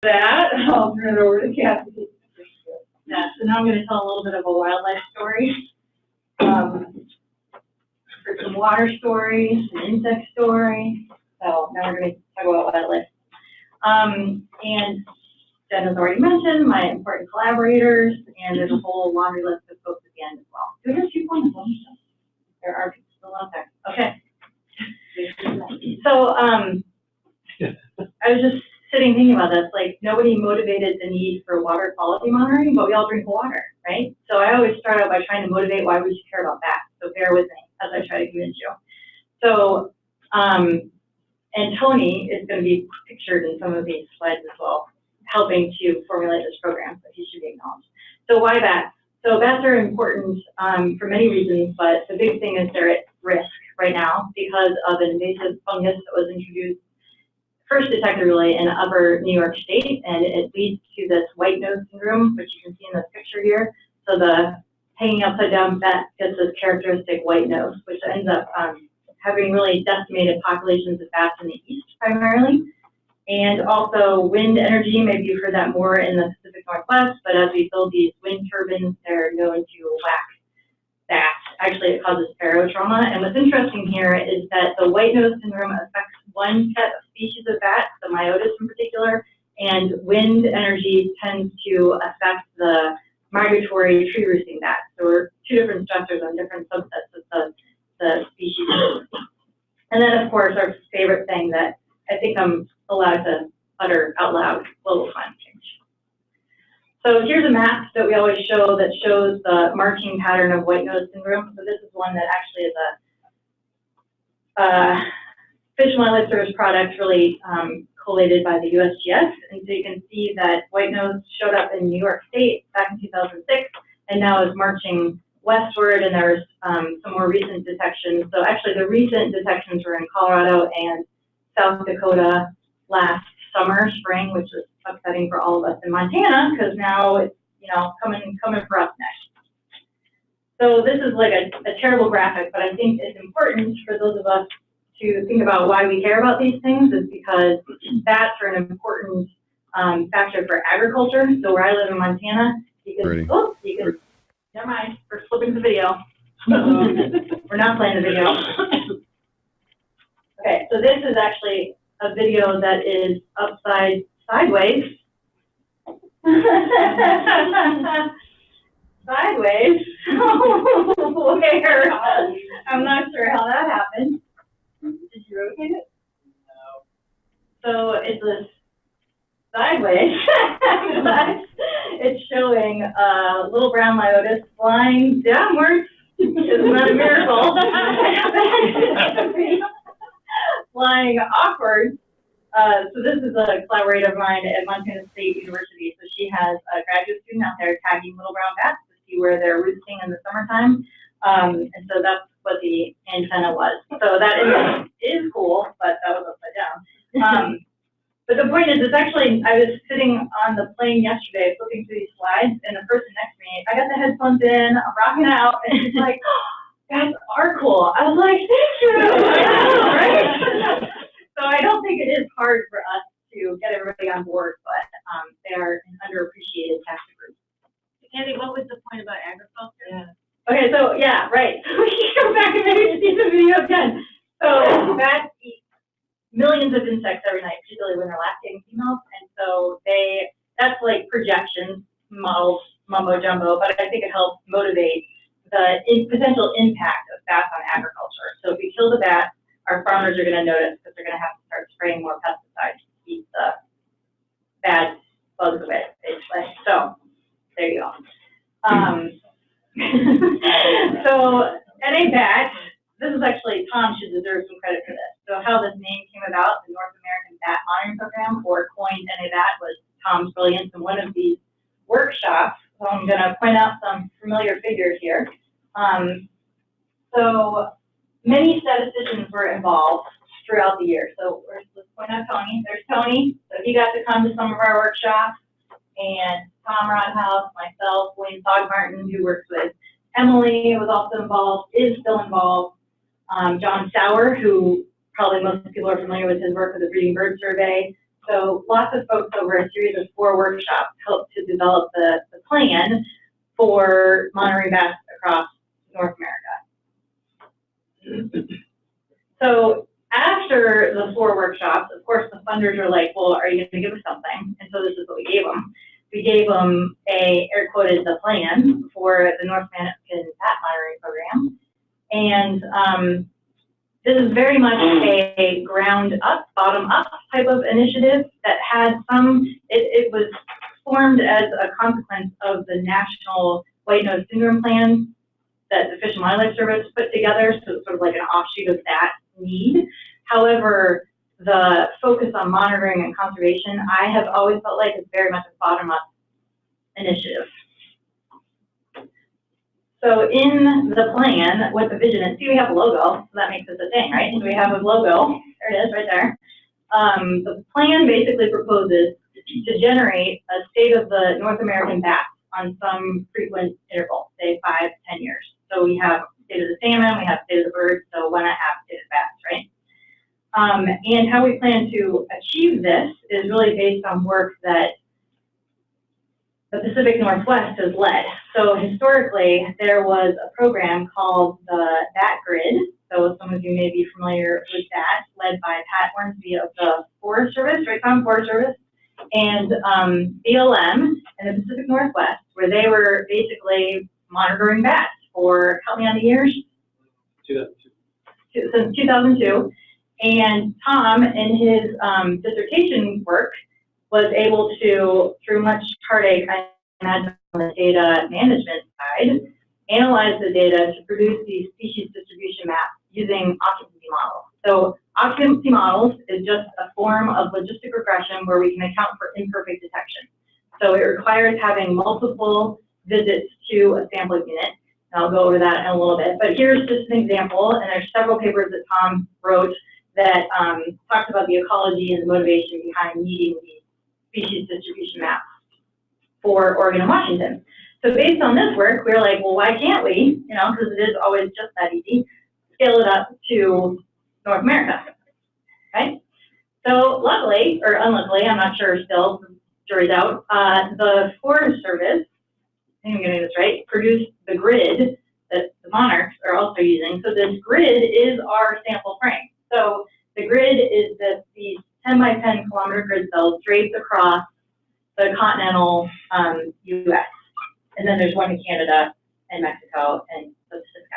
that, I'll turn it over to Kathy. Yeah, so now I'm going to tell a little bit of a wildlife story. For some water stories, an insect story. So now we're going to talk about wildlife. And Jen has already mentioned my important collaborators, and there's a whole laundry list of folks at the end as well. Do we have people on the phone? There are people still out there. Okay. So I was just sitting thinking about this, like nobody motivated the need for water quality monitoring, but we all drink water, right? So I always start out by trying to motivate why we should care about that. So bear with me as I try to convince you. So, and Tony is going to be pictured in some of these slides as well, helping to formulate this program, so he should be acknowledged. So why bats? So bats are important for many reasons, but the big thing is they're at risk right now because of an invasive fungus that was introduced, first detected really in upper New York State, and it leads to this white nose syndrome, which you can see in this picture here. So the hanging upside down bat gets this characteristic white nose, which ends up having really decimated populations of bats in the east primarily. And also wind energy, maybe you've heard that more in the Pacific Northwest, but as we build these wind turbines, they're known to whack bats. Actually, it causes barotrauma. And what's interesting here is that the white nose syndrome affects one set of species of bats, the myotis in particular, and wind energy tends to affect the migratory tree roosting bats. So we're two different stressors on different subsets of the species. And then, of course, our favorite thing that I think I'm allowed to utter out loud, global climate change. So here's a map that we always show that shows the marching pattern of white nose syndrome. So this is one that actually is a Fish and Wildlife Service product really collated by the USGS. And so you can see that white nose showed up in New York State back in 2006 and now is marching westward, and there's some more recent detections. So actually the recent detections were in Colorado and South Dakota last spring, which was upsetting for all of us in Montana because now it's, you know, coming for us next. So this is like a terrible graphic, but I think it's important for those of us to think about why we care about these things is because bats are an important factor for agriculture. So where I live in Montana, never mind, we're flipping the video. We're not playing the video. Okay, so this is actually a video that is sideways. Sideways? Where? I'm not sure how that happened. Did you rotate it? No. So it's a sideways. It's showing little brown myotis flying downwards. Isn't that a miracle? Flying awkward. So this is a collaborator of mine at Montana State University. So she has a graduate student out there tagging little brown bats to see where they're roosting in the summertime. And so that's what the antenna was. So that is cool, but that was upside down. But the point is, it's actually, I was sitting on the plane yesterday flipping through these slides, and the person next to me, I got the headphones in, I'm rocking out, and she's like, oh, bats are cool. I was like, thank you. Right? So I don't think it is hard for us to get everybody on board, but they are an underappreciated task group. Candy, what was the point about agriculture? Yeah. Okay, so yeah, right. We can go back and maybe see the video again. So bats eat millions of insects every night, particularly when they're lactating females, and so that's like projections, models, mumbo jumbo, but I think it helps motivate the potential impact of bats on agriculture. So if we kill the bats, our farmers are going to notice because they're going to have to start spraying more pesticides to keep the bad bugs away, basically. So there you go. So NABat, this is actually, Tom should deserve some credit for this. So how this name came about, the North American Bat Monitoring Program, or coined NABat, was Tom's brilliance in one of these workshops. So I'm going to point out some familiar figures here. So many statisticians were involved throughout the year. So let's point out Tony. There's Tony. So he got to come to some of our workshops. And Tom Rodhouse, myself, Wayne Fogmartin, who works with Emily, was also involved, is still involved. John Sauer, who probably most people are familiar with his work with the Breeding Bird Survey, So lots of folks over a series of 4 workshops helped to develop the plan for monitoring bats across North America. So after the 4 workshops, of course, the funders were like, well, are you going to give us something? And so this is what we gave them. We gave them air quoted, the plan for the North American Bat Monitoring Program. And this is very much a ground up, bottom up type of initiative that had some, it was formed as a consequence of the National White Nose Syndrome Plan that the Fish and Wildlife Service put together, so it's sort of like an offshoot of that need. However, the focus on monitoring and conservation, I have always felt like it's very much a bottom up initiative. So in the plan, what the vision is, see we have a logo, so that makes this a thing, right? So we have a logo, there it is right there. The plan basically proposes to generate a state of the North American bat on some frequent interval, say 5 to 10 years. So we have state of the salmon, we have state of the birds, so why not have state of bats, right? And how we plan to achieve this is really based on work that the Pacific Northwest has led. So historically, there was a program called the Bat Grid. So some of you may be familiar with that, led by Pat Hornsby of the Forest Service, right, Tom, Forest Service, and BLM in the Pacific Northwest, where they were basically monitoring bats for, help me on the years? 2002. Since 2002. And Tom, in his dissertation work, was able to, through much heartache, I imagine, on the data management side, analyze the data to produce these species distribution maps using occupancy models. So occupancy models is just a form of logistic regression where we can account for imperfect detection. So it requires having multiple visits to a sampling unit. And I'll go over that in a little bit. But here's just an example, and there's several papers that Tom wrote that talked about the ecology and the motivation behind needing these species distribution maps for Oregon and Washington. So based on this work, we were like, well, why can't we, you know, because it is always just that easy, scale it up to North America, right? So luckily, or unluckily, I'm not sure still, the jury's out, the Forest Service, I think I'm getting this right, produced the grid that the monarchs are also using. So this grid is our sample frame. So the grid is these 10 by 10 kilometer grid cells draped across the continental U.S. And then there's one in Canada and Mexico and the Pacific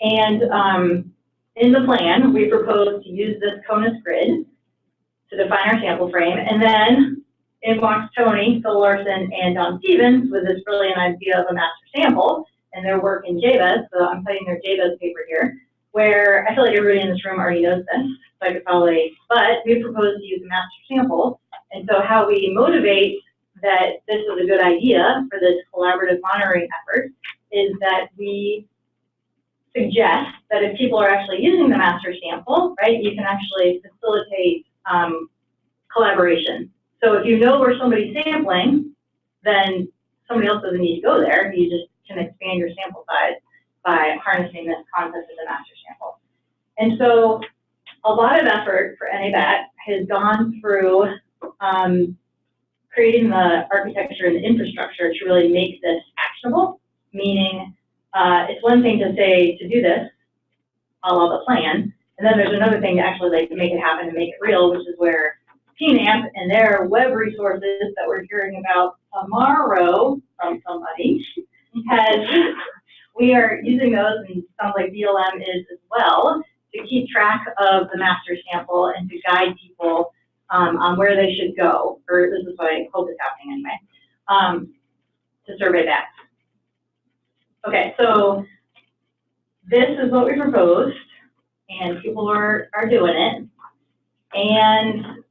Islands. And in the plan, we propose to use this CONUS grid to define our sample frame. And then in walks Tony, Phil Larsen, and Don Stevens with this brilliant idea of a master sample and their work in JBES. So I'm citing their JBES paper here, where I feel like everybody in this room already knows this, so I could probably, but we propose to use a master sample. And so how we motivate that this is a good idea for this collaborative monitoring effort is that we suggest that if people are actually using the master sample, right, you can actually facilitate collaboration. So if you know where somebody's sampling, then somebody else doesn't need to go there. You just can expand your sample size by harnessing this concept of the master sample. And so a lot of effort for NABat has gone through creating the architecture and the infrastructure to really make this actionable, meaning it's one thing to say to do this, a la the plan, and then there's another thing to actually like make it happen and make it real, which is where PNAMP and their web resources that we're hearing about tomorrow from somebody has, we are using those, and sounds like BLM is as well, to keep track of the master sample and to guide people on where they should go, or this is what I hope is happening anyway, to survey bats. Okay, so this is what we proposed, and people are doing it. And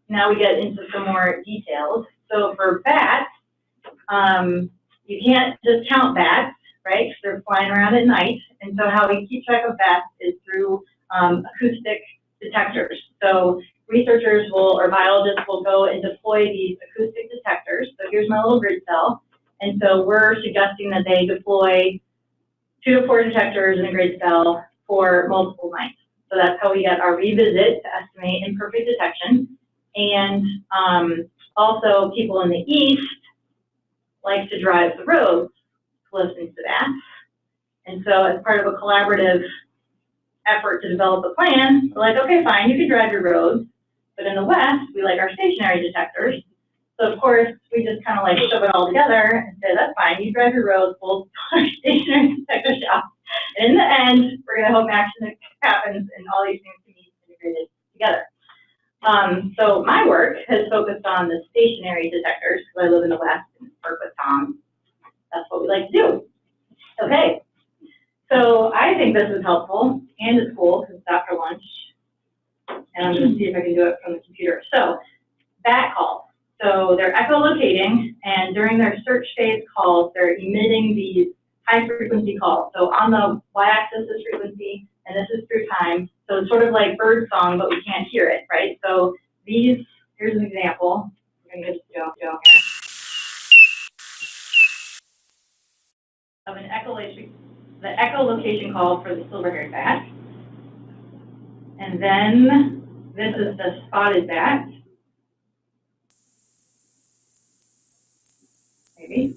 now we get into some more details. So for bats, you can't just count bats, right? Because they're flying around at night. And so how we keep track of bats is through acoustic detectors. So researchers will, or biologists will go and deploy these acoustic detectors. So here's my little grid cell. And so we're suggesting that they deploy 2 to 4 detectors in a grid cell for multiple nights. So that's how we get our revisit to estimate imperfect detection. And also people in the east like to drive the roads to listen to that. And so as part of a collaborative effort to develop a plan, we're like, okay, fine, you can drive your roads, but in the west, we like our stationary detectors. So of course, we just kind of like shove it all together and say, that's fine, you drive your roads, we'll our stationary detector shop. And in the end, we're gonna hope action happens and all these things can be integrated together. So my work has focused on the stationary detectors, because I live in the west and work with Tom. That's what we like to do. Okay, so I think this is helpful and it's cool because it's after lunch. And I'm going to see if I can do it from the computer. So, bat calls. So they're echolocating, and during their search phase calls, they're emitting these high frequency calls. So on the y-axis is frequency, and this is through time. So it's sort of like bird song, but we can't hear it, right? So these, here's an example. I'm going to just Joe here. Of an the echolocation call for the silver-haired bat. And then this is the spotted bat. Maybe.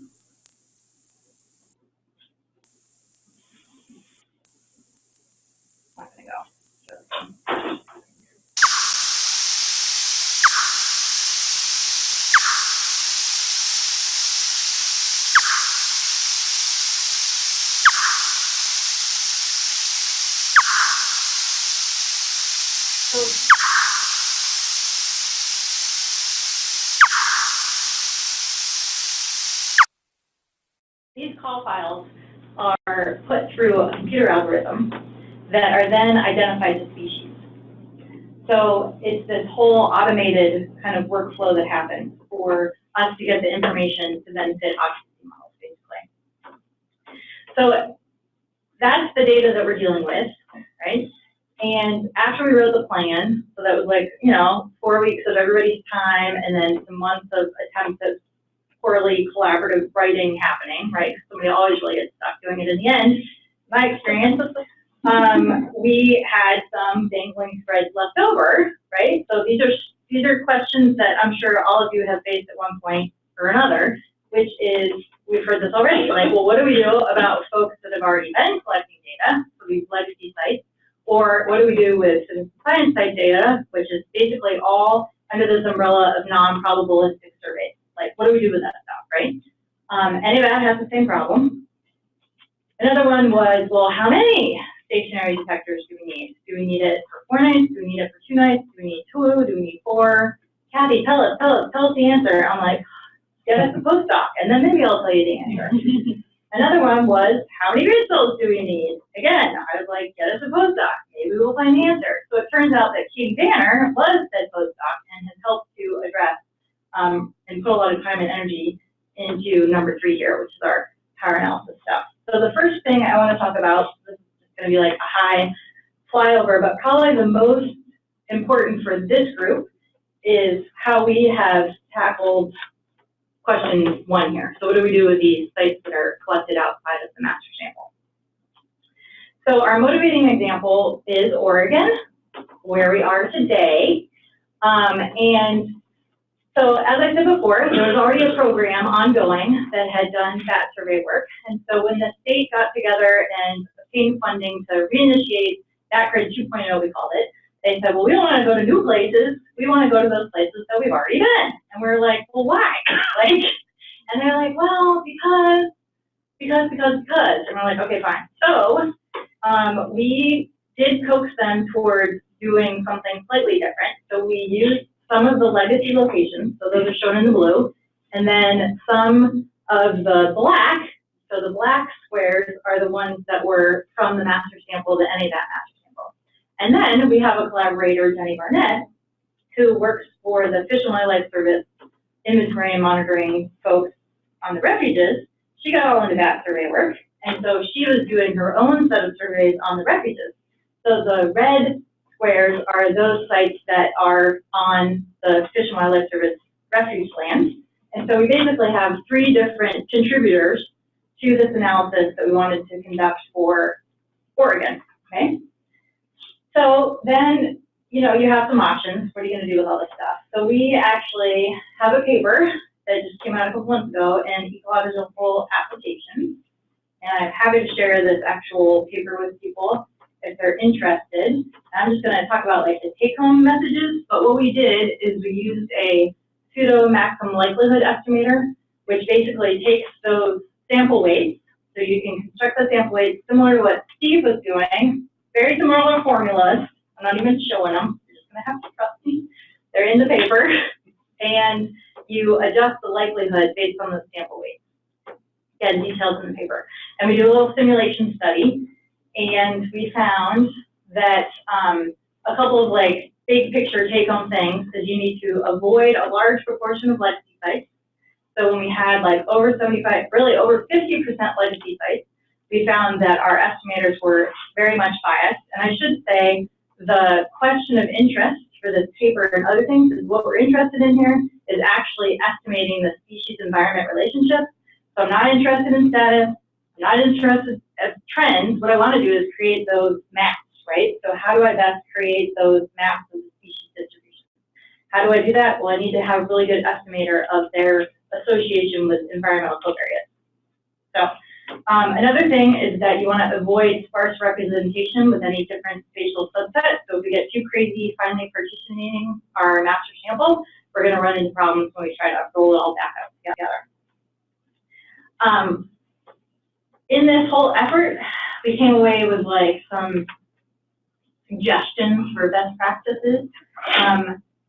Not gonna go. So, these call files are put through a computer algorithm that are then identified as species. So it's this whole automated kind of workflow that happens for us to get the information to then fit occupancy models, basically. So that's the data that we're dealing with, right? And after we wrote the plan, so that was like, 4 weeks of everybody's time and then some months of attempts at poorly collaborative writing happening, right? Somebody always really gets stuck doing it in the end. My experience, we had some dangling threads left over, right? So these are questions that I'm sure all of you have faced at one point or another, which is, we've heard this already, like, well, what do we do about folks that have already been collecting data, so these legacy sites, or what do we do with citizen science site data, which is basically all under this umbrella of non-probabilistic surveys. Like, what do we do with that stuff, right? NABat has the same problem. Another one was, well, how many stationary detectors do we need? Do we need it for 4 nights? Do we need it for 2 nights? Do we need 2? Do we need 4? Kathy, tell us the answer. I'm like, get us a postdoc, and then maybe I'll tell you the answer. Another one was, how many results do we need? Again, I was like, get us a postdoc. Maybe we'll find the answer. So it turns out that Katie Banner was said postdoc and has helped to address and put a lot of time and energy into number 3 here, which is our power analysis stuff. So the first thing I want to talk about, this is going to be like a high flyover, but probably the most important for this group is how we have tackled question 1 here. So what do we do with these sites that are collected outside of the master sample? So our motivating example is Oregon, where we are today. And so as I said before, there was already a program ongoing that had done bat survey work. And so when the state got together and obtained funding to reinitiate Bat Grid 2.0, we called it, they said, well, we don't want to go to new places. We want to go to those places that we've already been. And we're like, well, why? And they're like, well, because. And we're like, okay, fine. So we did coax them towards doing something slightly different. So we used some of the legacy locations, so those are shown in the blue, and then some of the black. So the black squares are the ones that were from the master sample, the NABat master sample. And then we have a collaborator, Jenny Barnett, who works for the Fish and Wildlife Service inventory and monitoring folks on the refuges. She got all into bat survey work, and so she was doing her own set of surveys on the refuges. So the red squares are those sites that are on the Fish and Wildlife Service refuge land. And so we basically have 3 different contributors to this analysis that we wanted to conduct for Oregon, okay? So then, you know, you have some options. What are you going to do with all this stuff? So we actually have a paper that just came out a couple months ago in ecological applications. And I'm happy to share this actual paper with people if they're interested. I'm just going to talk about like the take-home messages, but what we did is we used a pseudo maximum likelihood estimator, which basically takes those sample weights. So you can construct the sample weights similar to what Steve was doing, very similar formulas. I'm not even showing them. You're just going to have to trust me. They're in the paper. And you adjust the likelihood based on the sample weights. Again, details in the paper. And we do a little simulation study. And we found that a couple of like big picture take-home things is you need to avoid a large proportion of legacy sites. So when we had like over 75, really over 50% legacy sites, we found that our estimators were very much biased. And I should say the question of interest for this paper and other things is what we're interested in here is actually estimating the species-environment relationship. So I'm not interested in status, I'm not interested in trends. What I want to do is create those maps, right? So how do I best create those maps of the species distribution? How do I do that? Well, I need to have a really good estimator of their association with environmental covariates. So another thing is that you want to avoid sparse representation with any different spatial subsets. So if we get too crazy finally partitioning our master sample, we're going to run into problems when we try to roll it all back up together. In this whole effort, we came away with like some suggestions for best practices.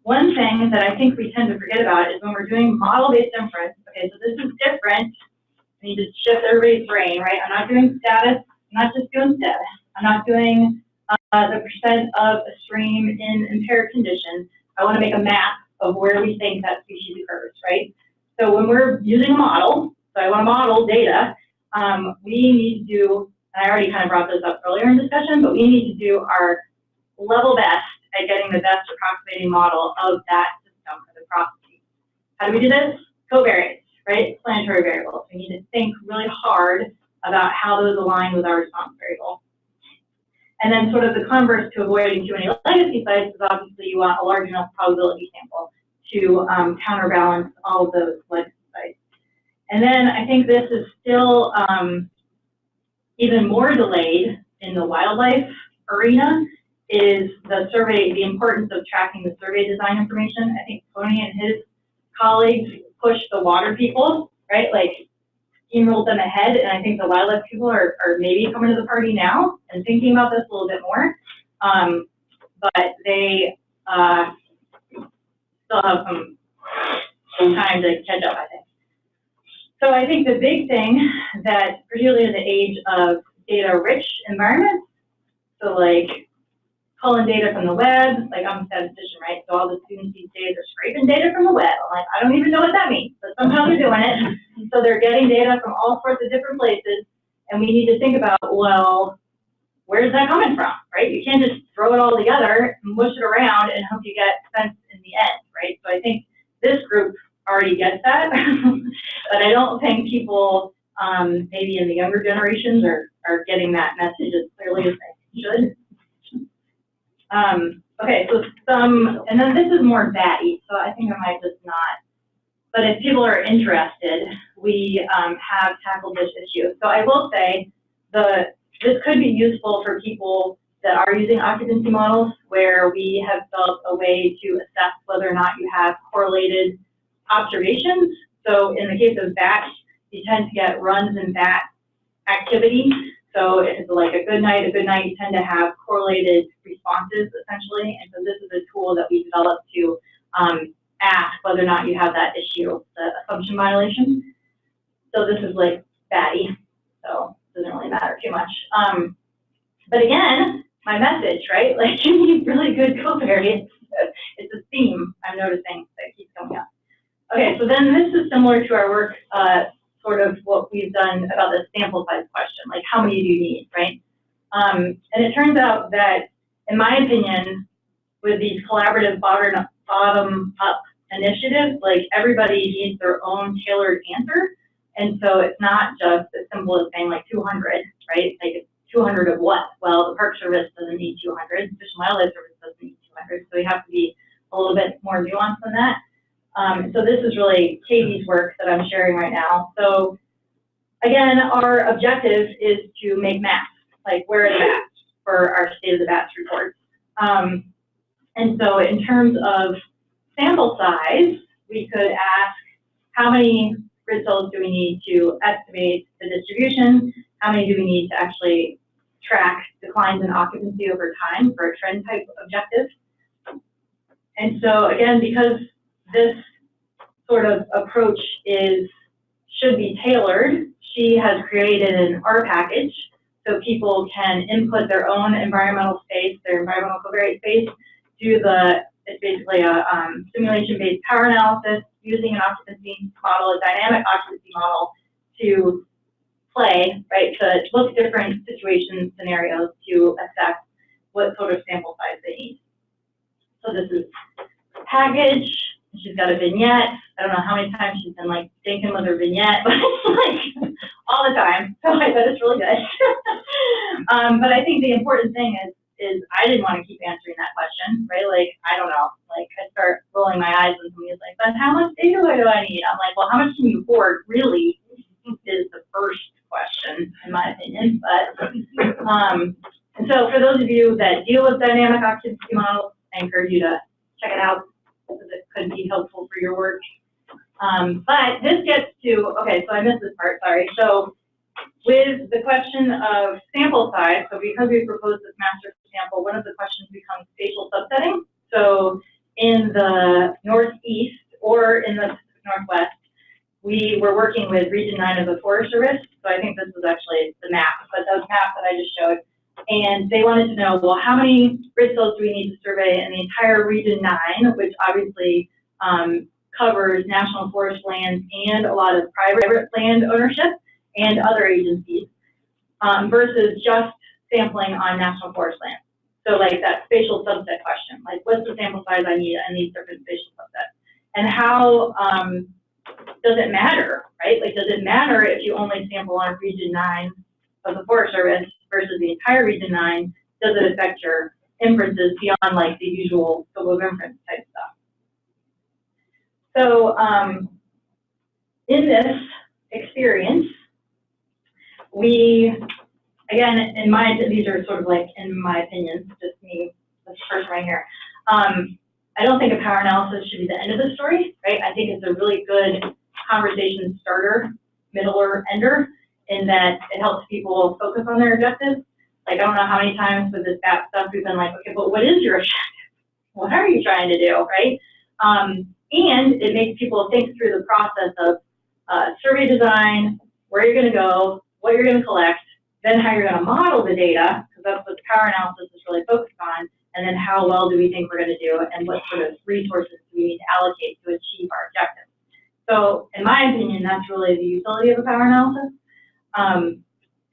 One thing that I think we tend to forget about is when we're doing model-based inference. Okay, so this is different. I need to shift everybody's brain, right? I'm not doing status. I'm not just doing status. I'm not doing the percent of a stream in impaired condition. I want to make a map of where we think that species occurs, right? So when we're using a model, so I want to model data, we need to do, and I already kind of brought this up earlier in discussion, but we need to do our level best at getting the best approximating model of that system for the processes. How do we do this? Covariates, right? Planetary variables. We need to think really hard about how those align with our response variable. And then sort of the converse to avoiding too many legacy sites is obviously you want a large enough probability sample to counterbalance all of those legacy sites. And then I think this is still even more delayed in the wildlife arena is the survey, the importance of tracking the survey design information. I think Tony and his colleagues pushed the water people, right? Like steamrolled them ahead, and I think the wildlife people are maybe coming to the party now and thinking about this a little bit more. But they still have some time to catch up, I think. So I think the big thing that, particularly in the age of data-rich environments, so like pulling data from the web, like I'm a statistician, right? So all the students these days are scraping data from the web. I'm like, I don't even know what that means, but somehow they're doing it. So they're getting data from all sorts of different places, and we need to think about, well, where's that coming from, right? You can't just throw it all together and mush it around and hope you get sense in the end, right? So I think this group already gets that, but I don't think people, maybe in the younger generations, are getting that message as clearly as they should. Okay, so and then this is more batty, so I think I might just not, but if people are interested, we have tackled this issue. So I will say this could be useful for people that are using occupancy models where we have built a way to assess whether or not you have correlated observations. So in the case of bats, you tend to get runs in bat activity. So if it's like a good night, you tend to have correlated responses essentially. And so this is a tool that we developed to ask whether or not you have that issue, the assumption violation. So this is like batty, so it doesn't really matter too much. But again, my message, right? Like you need really good covariates. It's a theme I'm noticing that keeps coming up. Okay, so then this is similar to our work, sort of what we've done about the sample size question, like how many do you need, right? And it turns out that, in my opinion, with these collaborative bottom-up initiatives, like everybody needs their own tailored answer. And so it's not just as simple as saying like 200, right? Like it's 200 of what? Well, the Park Service doesn't need 200, Fish and Wildlife Service doesn't need 200, so we have to be a little bit more nuanced than that. So this is really Katie's work that I'm sharing right now. So again, our objective is to make maps, like where are the maps for our state of the bats reports. And so in terms of sample size, we could ask how many grid cells do we need to estimate the distribution? How many do we need to actually track declines in occupancy over time for a trend type objective? And so again, because this sort of approach should be tailored, she has created an R package so people can input their own environmental space, their environmental covariate space, it's basically a simulation-based power analysis using an occupancy model, a dynamic occupancy model to play, right, to look at different situations, scenarios to assess what sort of sample size they need. So this is a package. She's got a vignette. I don't know how many times she's been like stinking with her vignette, but it's like all the time. So I bet it's really good. But I think the important thing is I didn't want to keep answering that question, right? Like, I don't know. Like, I start rolling my eyes when somebody's like, but how much data do I need? I'm like, well, how much can you afford really is the first question, in my opinion. But, and so for those of you that deal with dynamic occupancy models, I encourage you to check it out because it could be helpful for your work. But this gets to, okay, so I missed this part, sorry. So with the question of sample size, so because we proposed this master sample, one of the questions becomes spatial subsetting. So in the Northeast or in the Northwest, we were working with Region 9 of the Forest Service. So I think this was actually the map, but those maps that I just showed. And they wanted to know, well, how many grid cells do we need to survey in the entire Region 9, which obviously covers national forest lands and a lot of private land ownership and other agencies, versus just sampling on national forest land. So like that spatial subset question, like what's the sample size I need in these different spatial subsets? And how does it matter, right? Like, does it matter if you only sample on Region 9 of the Forest Service versus the entire Region 9? Does it affect your inferences beyond like the usual scope of inference type stuff? So in this experience, we, again, these are sort of like, in my opinion, just me, this person right here. I don't think a power analysis should be the end of the story, right? I think it's a really good conversation starter, middler, ender, in that it helps people focus on their objectives. Like, I don't know how many times with this BAP stuff we've been like, okay, but what is your objective? What are you trying to do, right? And it makes people think through the process of survey design, where you're going to go, what you're going to collect, then how you're going to model the data, because that's what the power analysis is really focused on, and then how well do we think we're going to do, and what sort of resources do we need to allocate to achieve our objectives. So, in my opinion, that's really the utility of a power analysis.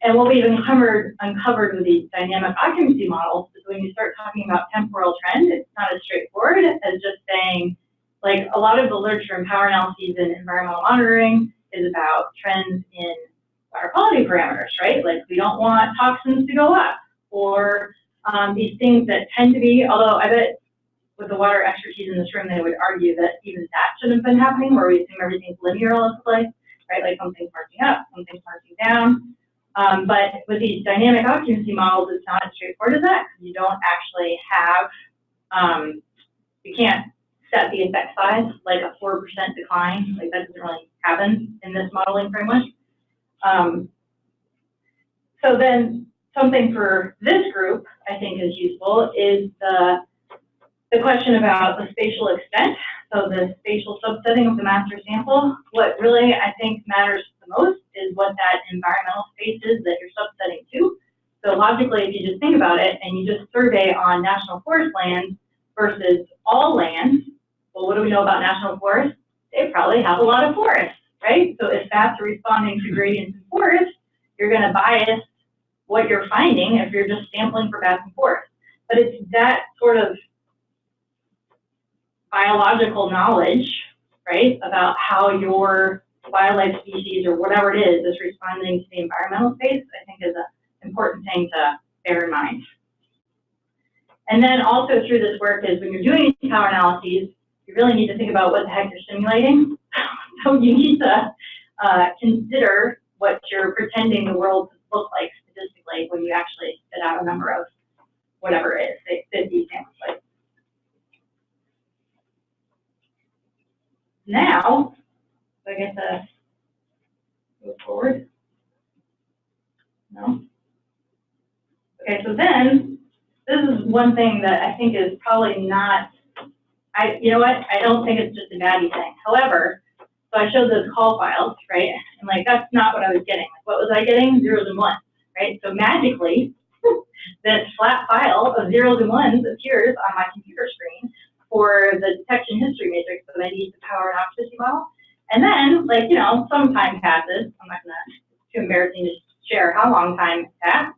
And what we've uncovered with these dynamic occupancy models is when you start talking about temporal trend, it's not as straightforward as just saying, like, a lot of the literature in power analyses and environmental monitoring is about trends in water quality parameters, right? Like, we don't want toxins to go up, or these things that tend to be, although I bet with the water expertise in this room, they would argue that even that shouldn't have been happening, where we assume everything's linear all over the place, right? Like something's marching up, something's marching down. But with these dynamic occupancy models, it's not as straightforward as that, because you don't actually have, you can't set the effect size, like a 4% decline. Like, that doesn't really happen in this modeling framework. So then something for this group, I think, is useful is the question about the spatial extent. So the spatial subsetting of the master sample. What really, I think, matters the most is what that environmental space is that you're subsetting to. So logically, if you just think about it and you just survey on national forest lands versus all lands, well, what do we know about national forests? They probably have a lot of forests, right? So if bats are responding to gradients in forests, you're going to bias what you're finding if you're just sampling for bats in forests. But it's that sort of biological knowledge, right, about how your wildlife species or whatever it is responding to the environmental space, I think is a important thing to bear in mind. And then also through this work is when you're doing these power analyses, you really need to think about what the heck you're simulating. So you need to consider what you're pretending the world to look like statistically when you actually spit out a number of whatever it is, say 50 sample sites. Now, do I get to move forward? No? Okay, so then, this is one thing that I think is probably not, you know what, I don't think it's just a baddie thing. However, so I showed those call files, right? And like, that's not what I was getting. Like, what was I getting? Zeros and ones, right? So magically, this flat file of zeros and ones appears on my computer screen for the detection history matrix that I need to power an occupancy model. And then, like, you know, some time passes. I'm not gonna, it's too embarrassing to share how long time passed.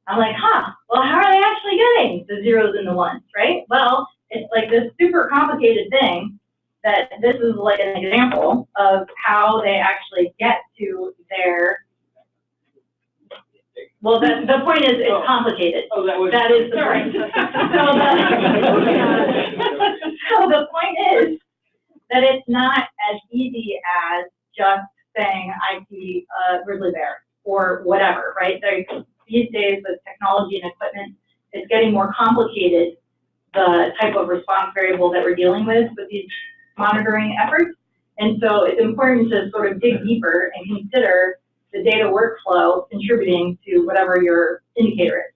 I'm like, well, how are they actually getting the zeros and the ones, right? Well, it's like this super complicated thing that this is like an example of how they actually get to their, well, the point is it's complicated. Oh, that is the point. So the point is that it's not as easy as just saying I see a grizzly bear or whatever, right? These days with technology and equipment, it's getting more complicated, the type of response variable that we're dealing with these monitoring efforts. And so it's important to sort of dig deeper and consider the data workflow contributing to whatever your indicator is.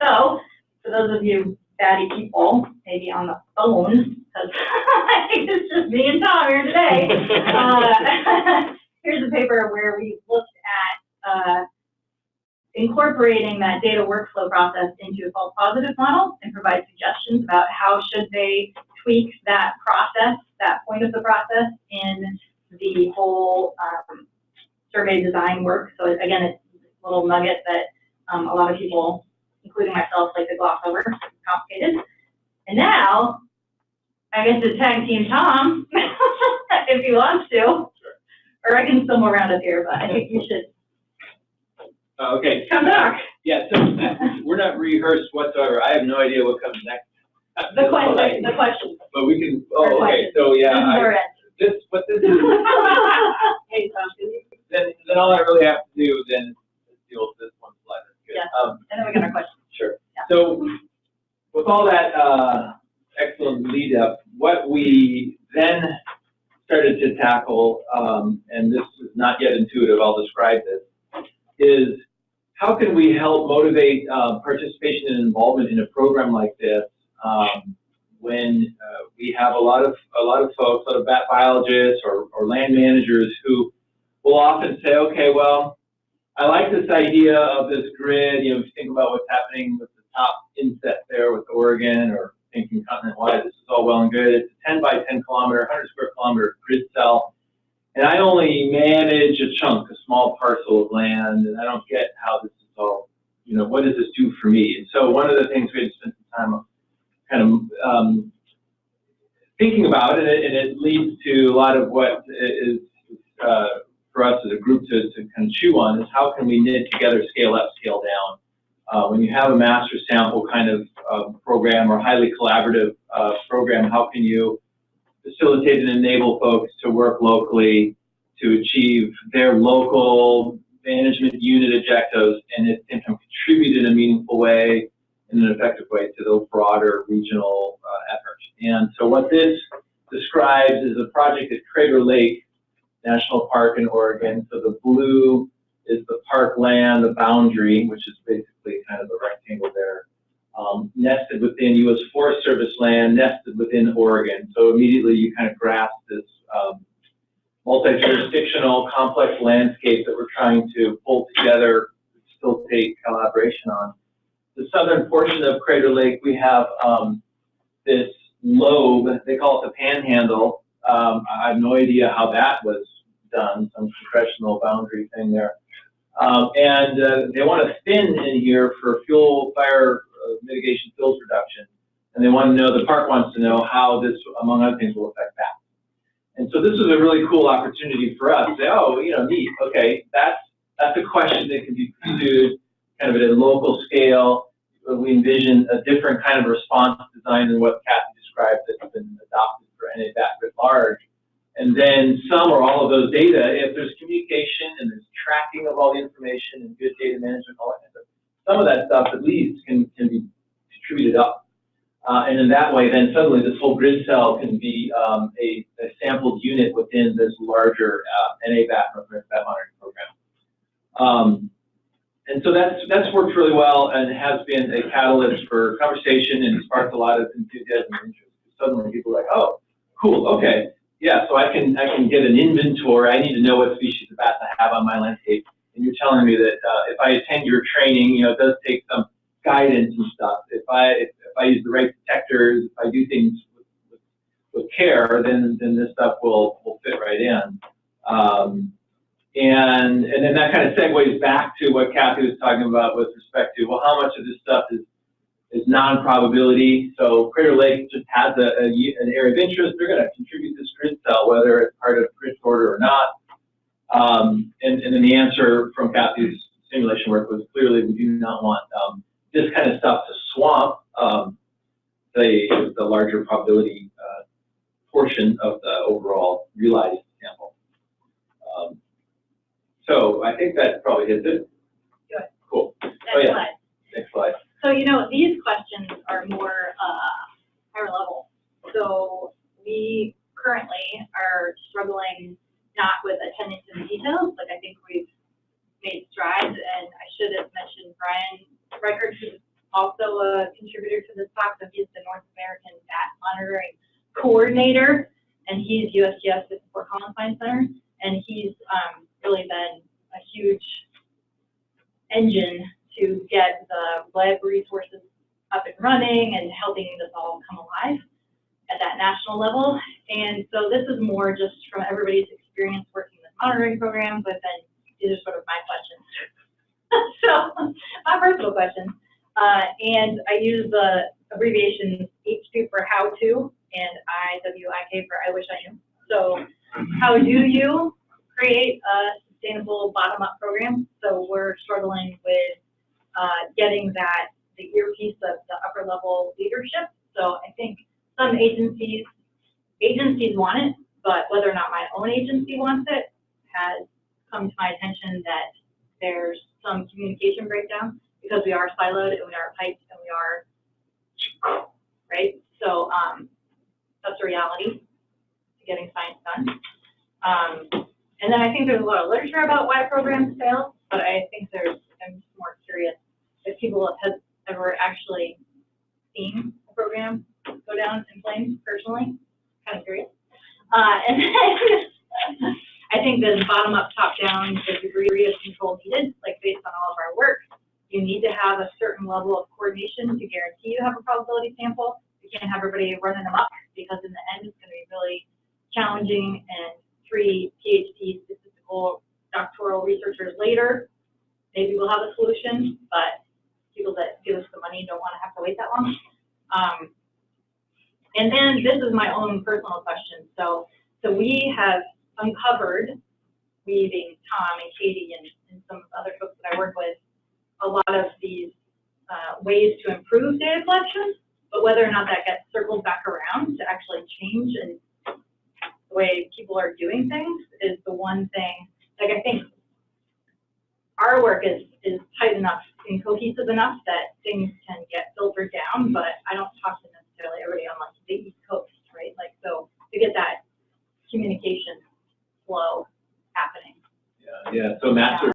So for those of you batty people, maybe on the phone, because I think it's just me and Tom here today, here's a paper where we looked at incorporating that data workflow process into a false positive model and provide suggestions about how should they tweak that process, that point of the process in the whole survey design work. So again, it's a little nugget that a lot of people, including myself, like to gloss over. It's complicated. And now, I get to tag team Tom if he wants to, or I can stumble around up here, but I think you should. Okay. Come back. Yeah, so we're not rehearsed whatsoever. I have no idea what comes next. The question. But we can, okay, so yeah, this is, Hey, Tom, can you? then all I really have to do then is deal with this one slide. That's good. Yeah. And then we got our question. Sure. Yeah. So with all that excellent lead up, what we then started to tackle, and this is not yet intuitive, I'll describe this, is how can we help motivate participation and involvement in a program like this when we have a lot of folks, a lot of bat biologists or land managers who will often say, okay, well, I like this idea of this grid. You know, if you think about what's happening with the top inset there with Oregon, or thinking continent-wide, this is all well and good. It's a 10 by 10 kilometer, 100 square kilometer grid cell. And I only manage a chunk, a small parcel of land, and I don't get how this is all, you know, what does this do for me? And so one of the things we had spent some time kind of thinking about, and it leads to a lot of what is for us as a group to kind of chew on, is how can we knit together scale up, scale down. When you have a master sample kind of program or highly collaborative program, how can you facilitate and enable folks to work locally to achieve their local management unit objectives, and it can contribute in a meaningful way, in an effective way, to the broader regional effort. And so what this describes is a project at Crater Lake National Park in Oregon. So the blue is the park land, the boundary, which is basically kind of a rectangle there, nested within U.S. Forest Service land, nested within Oregon. So immediately you kind of grasp this multi-jurisdictional complex landscape that we're trying to pull together, facilitate collaboration on. The southern portion of Crater Lake, we have this lobe, they call it the panhandle. I have no idea how that was done, some congressional boundary thing there. And they want to thin in here for fire mitigation fuels reduction. And they want to know, the park wants to know how this, among other things, will affect that. And so this is a really cool opportunity for us to say, oh, you know, neat, okay, that's that's a question that can be pursued kind of at a local scale. We envision a different kind of response design than what Kathy described that's been adopted for NABat writ large. And then some or all of those data, if there's communication and there's tracking of all the information and good data management, all that kind of stuff, some of that stuff at least can be contributed up. And in that way, then suddenly this whole grid cell can be a sampled unit within this larger NABat monitoring program. And so that's worked really well and has been a catalyst for conversation and sparked a lot of enthusiasm and interest. Suddenly people are like, oh, cool, okay, yeah, so I can get an inventory. I need to know what species of bats I have on my landscape. And you're telling me that if I attend your training, it does take some guidance and stuff. If I use the right detectors, if I do things with care, then this stuff will fit right in. And then that kind of segues back to what Kathy was talking about with respect to, well, how much of this stuff is non-probability. So Crater Lake just has an area of interest. They're going to contribute this grid cell, whether it's part of grid order or not. And then the answer from Kathy's simulation work was clearly we do not want this kind of stuff to swamp the larger probability portion of the overall realized sample. So I think that probably hits it. Good. Cool. Next slide. Next slide. So, these questions are more higher level. So we currently are struggling not with attention to the details. Like, I think we've made strides, and I should have mentioned Brian Reichert, who's also a contributor to this talk. So he's the North American Bat Monitoring Coordinator, and he's USGS with the Fort Collins Science Center, and he's really been a huge engine to get the web resources up and running and helping this all come alive at that national level. And so this is more just from everybody's experience working with monitoring programs, but then these are sort of my questions. So my personal questions. And I use the abbreviation H2 for how to and IWIK for I wish I knew. So how do you create a sustainable bottom-up program? So we're struggling with getting the earpiece of the upper level leadership. So I think some agencies want it, but whether or not my own agency wants it has come to my attention that there's some communication breakdown because we are siloed and we are piped and we are, right? So that's a reality to getting science done. And then I think there's a lot of literature about why programs fail, but I think I'm just more curious if people have ever actually seen a program go down in flames personally. Kind of curious. And then I think the bottom up, top down, the degree of control needed, like based on all of our work, you need to have a certain level of coordination to guarantee you have a probability sample. You can't have everybody running them up because in the end it's going to be really challenging. And 3 PhD statistical doctoral researchers later, maybe we'll have a solution, but people that give us the money don't want to have to wait that long. And then this is my own personal question. So we have uncovered, we being Tom and Katie and some other folks that I work with, a lot of these ways to improve data collection, but whether or not that gets circled back around to actually change and the way people are doing things is the one thing. Like, I think our work is tight enough and cohesive enough that things can get filtered down, but I don't talk to necessarily everybody on like the East Coast, right? Like, so to get that communication flow happening. Yeah. So master